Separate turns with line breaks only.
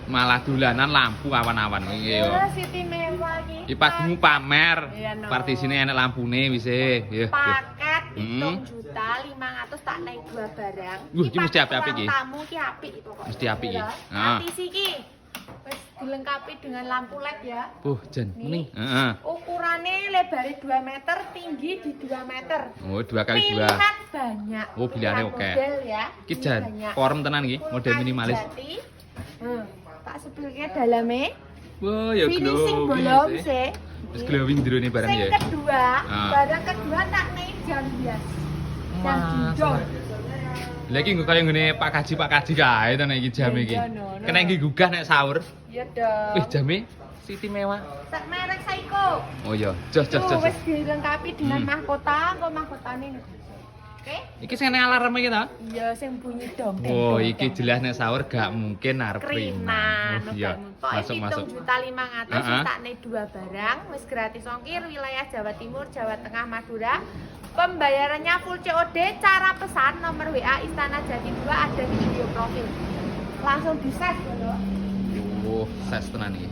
Malah dolanan lampu awan-awan iki yo.
Siti mewah iki.
Iki pagimu pamer.
Iya, no.
Partisine enek lampune wis e.
Paket 7.500.000 tak naik 2 barang.
Iki mesti apik-apik iki.
Tamu iki apik pokoknya.
Mesti apik iki.
Heeh. Iki wis dilengkapi dengan lampu LED ya.
Jen, mending.
Ukurannya lebar 2 meter, tinggi di 2 meter.
Oh, 2 kali 2.
Pilihan banyak.
Oh, pilihannya oke.
Model ya.
Iki jan form tenan iki, model minimalis.
Tak sepilnya dalamnya.
Wah, ya
finishing
glowing
belum
sih.
sih.
Wis glowing drone barang ya.
Yang kedua, barang kedua tak naik jam bias. Jam didol.
Lagi nggo kaya ngene Pak Kaji kae to nek iki jam iki. Kena iki gugah nek sahur.
Iya dong.
Wih, jame Siti mewah.
Sak merek Seiko.
Oh iya, jos.
Wis dilengkapi dengan mahkota, kok mahkotane. Oke?
Iki sing alarm iki ta?
Iya, sing bunyi dong.
Oh, iki jelas nek sahur gak mungkin arep
Krinan.
Oh iya, masuk.
7.500.000 wis tak naik 2 barang, wis gratis ongkir wilayah Jawa Timur, Jawa Tengah, Madura. Pembayarannya full COD, cara pesan nomor WA Istana Jati 2 ada di video profil. Langsung di-set lho.
Oh, ses tenan iki.